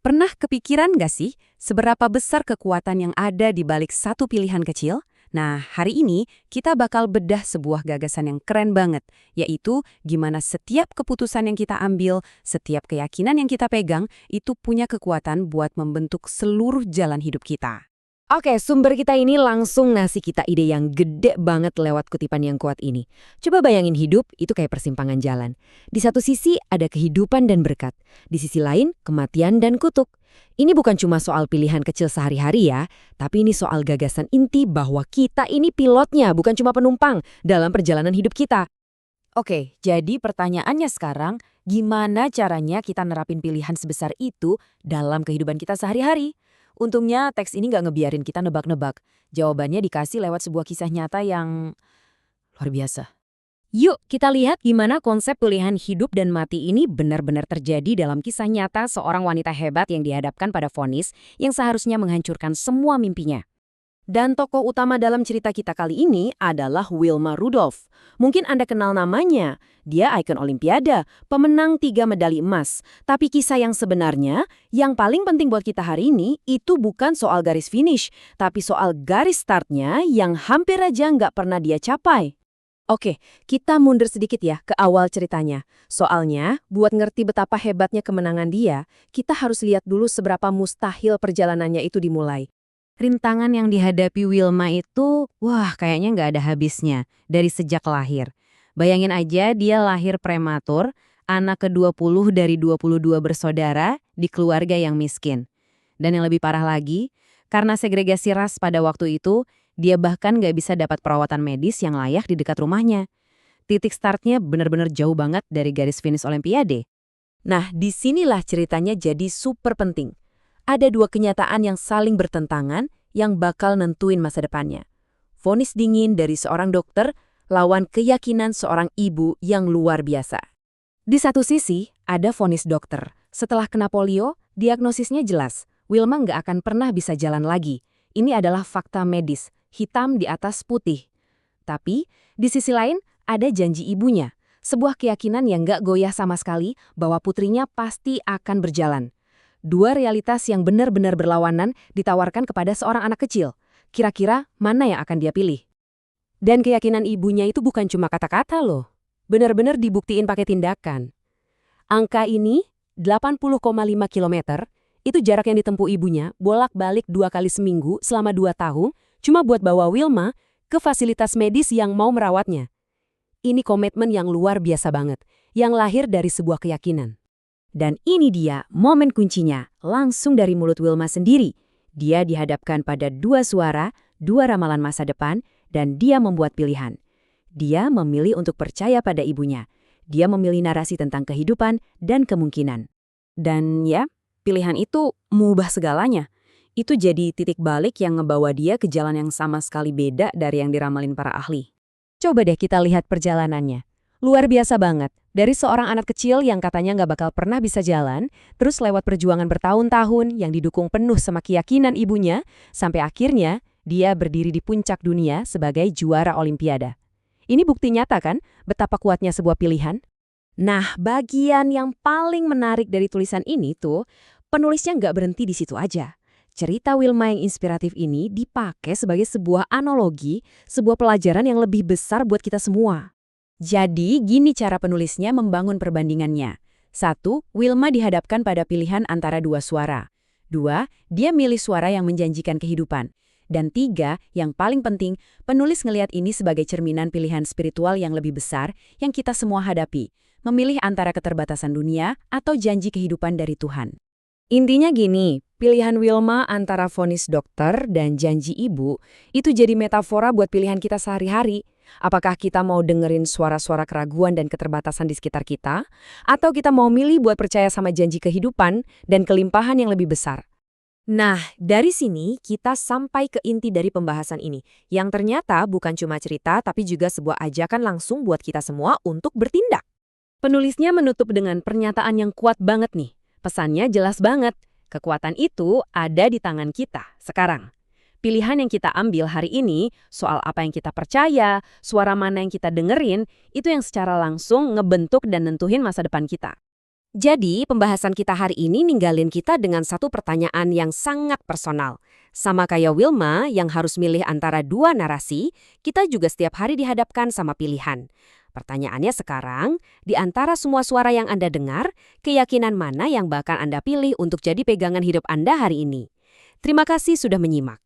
Pernah kepikiran nggak sih seberapa besar kekuatan yang ada di balik satu pilihan kecil? Nah, hari ini kita bakal bedah sebuah gagasan yang keren banget, yaitu gimana setiap keputusan yang kita ambil, setiap keyakinan yang kita pegang, itu punya kekuatan buat membentuk seluruh jalan hidup kita. Oke, sumber kita ini langsung ngasih kita ide yang gede banget lewat kutipan yang kuat ini. Coba bayangin hidup itu kayak persimpangan jalan. Di satu sisi ada kehidupan dan berkat. Di sisi lain, kematian dan kutuk. Ini bukan cuma soal pilihan kecil sehari-hari ya, tapi ini soal gagasan inti bahwa kita ini pilotnya, bukan cuma penumpang dalam perjalanan hidup kita. Oke, jadi pertanyaannya sekarang, gimana caranya kita nerapin pilihan sebesar itu dalam kehidupan kita sehari-hari? Untungnya teks ini nggak ngebiarin kita nebak-nebak. Jawabannya dikasih lewat sebuah kisah nyata yang luar biasa. Yuk, kita lihat gimana konsep pilihan hidup dan mati ini benar-benar terjadi dalam kisah nyata seorang wanita hebat yang dihadapkan pada vonis yang seharusnya menghancurkan semua mimpinya. Dan tokoh utama dalam cerita kita kali ini adalah Wilma Rudolph. Mungkin Anda kenal namanya. Dia ikon Olimpiade, pemenang 3 medali emas. Tapi kisah yang sebenarnya, yang paling penting buat kita hari ini, itu bukan soal garis finish, tapi soal garis startnya yang hampir aja nggak pernah dia capai. Oke, kita mundur sedikit ya ke awal ceritanya. Soalnya, buat ngerti betapa hebatnya kemenangan dia, kita harus lihat dulu seberapa mustahil perjalanannya itu dimulai. Rintangan yang dihadapi Wilma itu, wah kayaknya nggak ada habisnya dari sejak lahir. Bayangin aja dia lahir prematur, anak ke-20 dari 22 bersaudara di keluarga yang miskin. Dan yang lebih parah lagi, karena segregasi ras pada waktu itu, dia bahkan nggak bisa dapat perawatan medis yang layak di dekat rumahnya. Titik startnya benar-benar jauh banget dari garis finish Olimpiade. Nah, disinilah ceritanya jadi super penting. Ada dua kenyataan yang saling bertentangan yang bakal nentuin masa depannya. Vonis dingin dari seorang dokter lawan keyakinan seorang ibu yang luar biasa. Di satu sisi, ada vonis dokter. Setelah kena polio, diagnosisnya jelas. Wilma nggak akan pernah bisa jalan lagi. Ini adalah fakta medis, hitam di atas putih. Tapi, di sisi lain, ada janji ibunya. Sebuah keyakinan yang nggak goyah sama sekali bahwa putrinya pasti akan berjalan. Dua realitas yang benar-benar berlawanan ditawarkan kepada seorang anak kecil. Kira-kira mana yang akan dia pilih? Dan keyakinan ibunya itu bukan cuma kata-kata loh. Benar-benar dibuktiin pakai tindakan. Angka ini, 80,5 kilometer, itu jarak yang ditempuh ibunya bolak-balik 2 kali seminggu selama 2 tahun, cuma buat bawa Wilma ke fasilitas medis yang mau merawatnya. Ini komitmen yang luar biasa banget, yang lahir dari sebuah keyakinan. Dan ini dia momen kuncinya, langsung dari mulut Wilma sendiri. Dia dihadapkan pada dua suara, dua ramalan masa depan, dan dia membuat pilihan. Dia memilih untuk percaya pada ibunya. Dia memilih narasi tentang kehidupan dan kemungkinan. Dan ya, pilihan itu mengubah segalanya. Itu jadi titik balik yang ngebawa dia ke jalan yang sama sekali beda dari yang diramalin para ahli. Coba deh kita lihat perjalanannya. Luar biasa banget. Dari seorang anak kecil yang katanya nggak bakal pernah bisa jalan, terus lewat perjuangan bertahun-tahun yang didukung penuh sama keyakinan ibunya, sampai akhirnya dia berdiri di puncak dunia sebagai juara Olimpiade. Ini bukti nyata kan betapa kuatnya sebuah pilihan? Nah, bagian yang paling menarik dari tulisan ini tuh, penulisnya nggak berhenti di situ aja. Cerita Wilma yang inspiratif ini dipakai sebagai sebuah analogi, sebuah pelajaran yang lebih besar buat kita semua. Jadi, gini cara penulisnya membangun perbandingannya. 1. Wilma dihadapkan pada pilihan antara dua suara. 2. Dia milih suara yang menjanjikan kehidupan. Dan 3. Yang paling penting, penulis ngelihat ini sebagai cerminan pilihan spiritual yang lebih besar yang kita semua hadapi. Memilih antara keterbatasan dunia atau janji kehidupan dari Tuhan. Intinya gini, pilihan Wilma antara vonis dokter dan janji ibu itu jadi metafora buat pilihan kita sehari-hari. Apakah kita mau dengerin suara-suara keraguan dan keterbatasan di sekitar kita, atau kita mau milih buat percaya sama janji kehidupan dan kelimpahan yang lebih besar? Nah, dari sini kita sampai ke inti dari pembahasan ini, yang ternyata bukan cuma cerita tapi juga sebuah ajakan langsung buat kita semua untuk bertindak. Penulisnya menutup dengan pernyataan yang kuat banget nih. Pesannya jelas banget, kekuatan itu ada di tangan kita sekarang. Pilihan yang kita ambil hari ini, soal apa yang kita percaya, suara mana yang kita dengerin, itu yang secara langsung ngebentuk dan nentuhin masa depan kita. Jadi, pembahasan kita hari ini ninggalin kita dengan satu pertanyaan yang sangat personal. Sama kayak Wilma yang harus milih antara dua narasi, kita juga setiap hari dihadapkan sama pilihan. Pertanyaannya sekarang, di antara semua suara yang Anda dengar, keyakinan mana yang bakal Anda pilih untuk jadi pegangan hidup Anda hari ini? Terima kasih sudah menyimak.